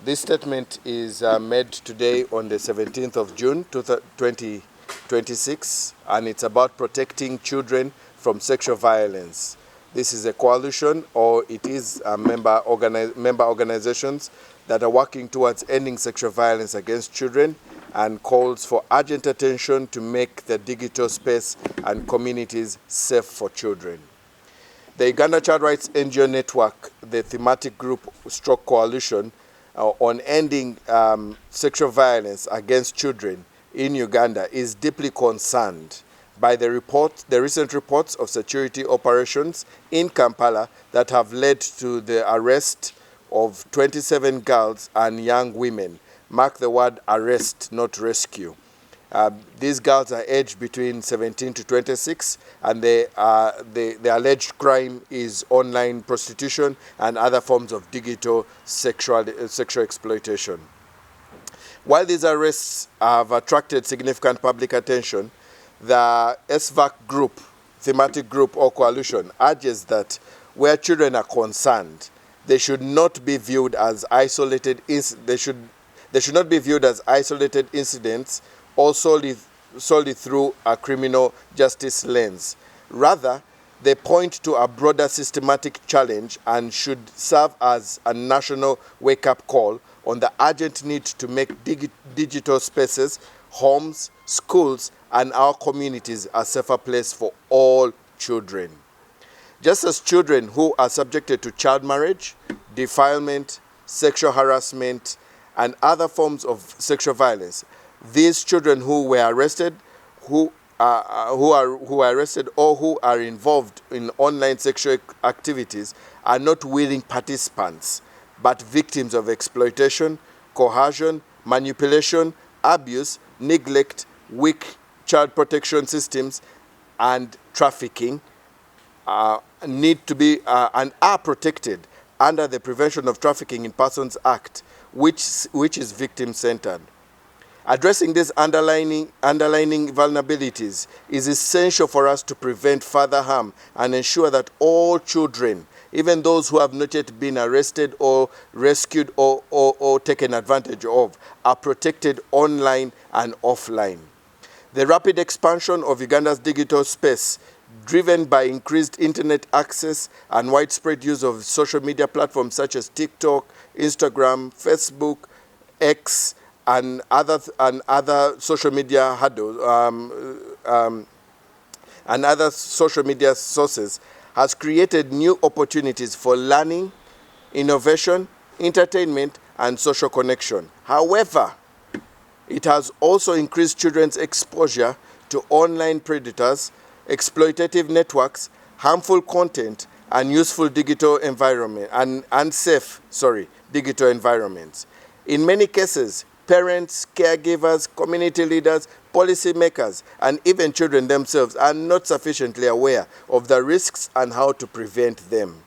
This statement is made today on the 17th of June 2026, and it's about protecting children from sexual violence. This is a coalition, or it is member organizations that are working towards ending sexual violence against children and calls for urgent attention to make the digital space and communities safe for children. The Uganda Child Rights NGO Network, the thematic group stroke coalition on ending sexual violence against children in Uganda, is deeply concerned by the recent reports of security operations in Kampala that have led to the arrest of 27 girls and young women. Mark the word arrest, not rescue. These girls are aged between 17 to 26, and the alleged crime is online prostitution and other forms of digital sexual exploitation. While these arrests have attracted significant public attention, the SVAC group, thematic group or coalition, urges that where children are concerned, they should not be viewed as isolated. They should not be viewed as isolated incidents or solely through a criminal justice lens. Rather, they point to a broader systematic challenge and should serve as a national wake-up call on the urgent need to make digital spaces, homes, schools, and our communities a safer place for all children. Just as children who are subjected to child marriage, defilement, sexual harassment, and other forms of sexual violence, these children who were arrested, who are arrested or who are involved in online sexual activities are not willing participants, but victims of exploitation, coercion, manipulation, abuse, neglect, weak child protection systems, and trafficking need to be and are protected under the Prevention of Trafficking in Persons Act, which is victim-centered. Addressing these underlying vulnerabilities is essential for us to prevent further harm and ensure that all children, even those who have not yet been arrested or rescued or taken advantage of, are protected online and offline. The rapid expansion of Uganda's digital space, driven by increased internet access and widespread use of social media platforms such as TikTok, Instagram, Facebook, X, and other social media handles and other social media sources, has created new opportunities for learning, innovation, entertainment, and social connection. However, it has also increased children's exposure to online predators, exploitative networks, harmful content, and useful digital environment and unsafe, digital environments. In many cases, parents, caregivers, community leaders, policymakers, and even children themselves are not sufficiently aware of the risks and how to prevent them.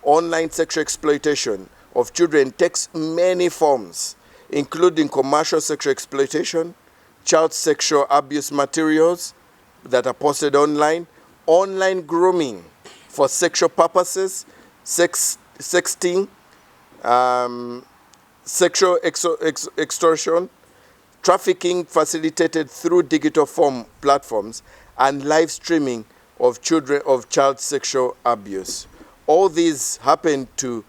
Online sexual exploitation of children takes many forms, including commercial sexual exploitation, child sexual abuse materials that are posted online, online grooming for sexual purposes, sexting, sexual extortion, trafficking facilitated through digital platforms, and live streaming of child sexual abuse. All these happen to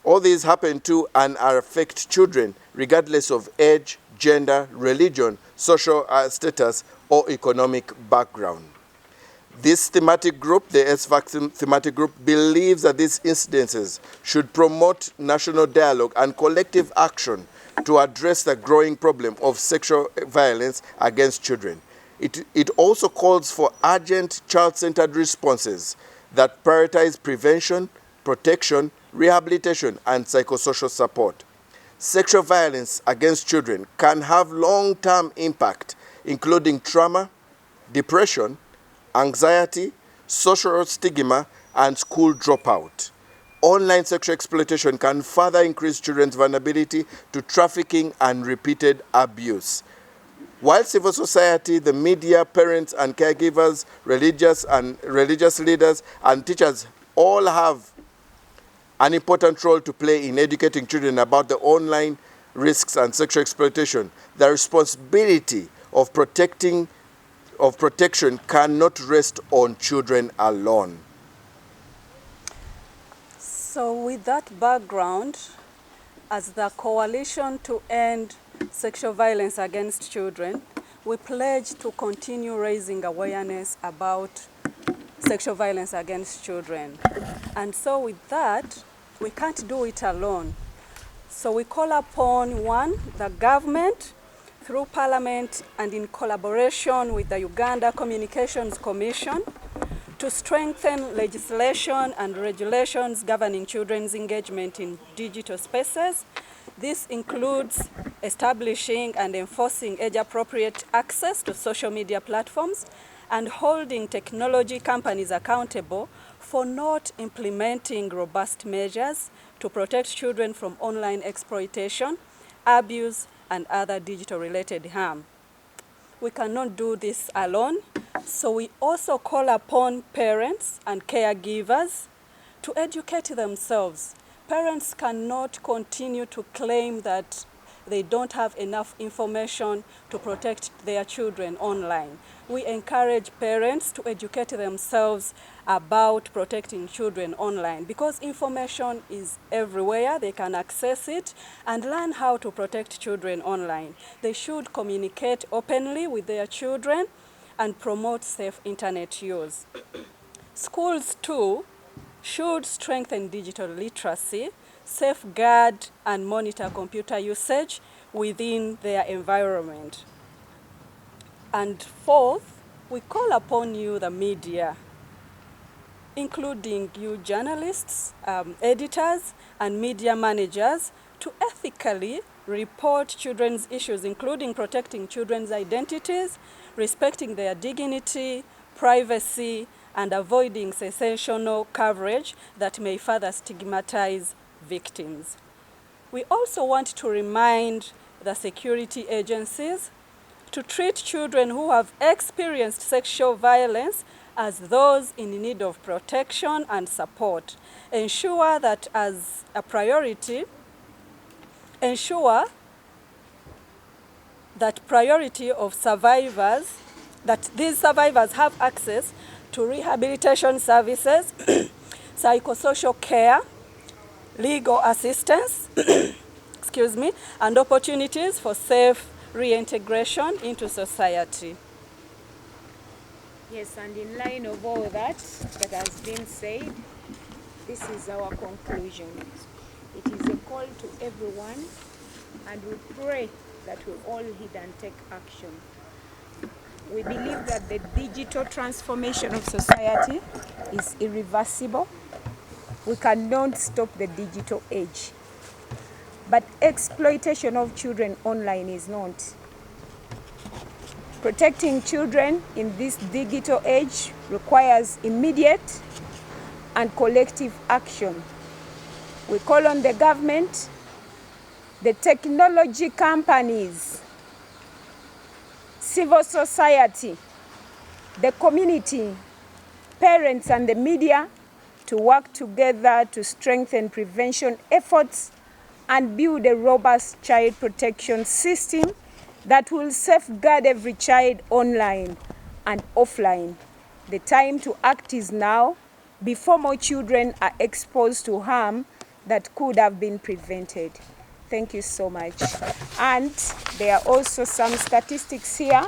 and affect children regardless of age, gender, religion, social status, or economic background. This thematic group, the SVAC thematic group, believes that these incidences should promote national dialogue and collective action to address the growing problem of sexual violence against children. It also calls for urgent child-centered responses that prioritize prevention, protection, rehabilitation, and psychosocial support. Sexual violence against children can have long-term impact, including trauma, depression, anxiety, social stigma, and school dropout. Online sexual exploitation can further increase children's vulnerability to trafficking and repeated abuse. While civil society, the media, parents and caregivers, religious leaders and teachers all have an important role to play in educating children about the online risks and sexual exploitation. The responsibility of protection cannot rest on children alone. So with that background, as the Coalition to End Sexual Violence Against Children, we pledge to continue raising awareness about sexual violence against children. And so with that, we can't do it alone. So we call upon, one, the government, through Parliament and in collaboration with the Uganda Communications Commission, to strengthen legislation and regulations governing children's engagement in digital spaces. This includes establishing and enforcing age-appropriate access to social media platforms and holding technology companies accountable for not implementing robust measures to protect children from online exploitation, abuse, and other digital-related harm. We cannot do this alone, so we also call upon parents and caregivers to educate themselves. Parents cannot continue to claim that they don't have enough information to protect their children online. We encourage parents to educate themselves about protecting children online because information is everywhere. They can access it and learn how to protect children online. They should communicate openly with their children and promote safe internet use. Schools too should strengthen digital literacy, safeguard and monitor computer usage within their environment. And fourth, we call upon you, the media, including you journalists, editors, and media managers, to ethically report children's issues, including protecting children's identities, respecting their dignity, privacy, and avoiding sensational coverage that may further stigmatize victims. We also want to remind the security agencies to treat children who have experienced sexual violence as those in need of protection and support. Ensure that as a priority, ensure that priority of survivors, that these survivors have access to rehabilitation services, psychosocial care, legal assistance, excuse me, and opportunities for safe reintegration into society. Yes, and in line of all that has been said, this is our conclusion. It is a call to everyone, and we pray that we all heed and take action. We believe that the digital transformation of society is irreversible. We cannot stop the digital age. But exploitation of children online is not. Protecting children in this digital age requires immediate and collective action. We call on the government, the technology companies, civil society, the community, parents, and the media to work together to strengthen prevention efforts and build a robust child protection system that will safeguard every child online and offline. The time to act is now, before more children are exposed to harm that could have been prevented. Thank you so much. And there are also some statistics here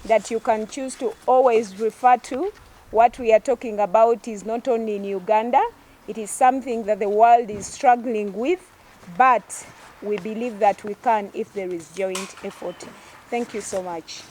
that you can choose to always refer to. What we are talking about is not only in Uganda, it is something that the world is struggling with, but we believe that we can if there is joint effort. Thank you so much.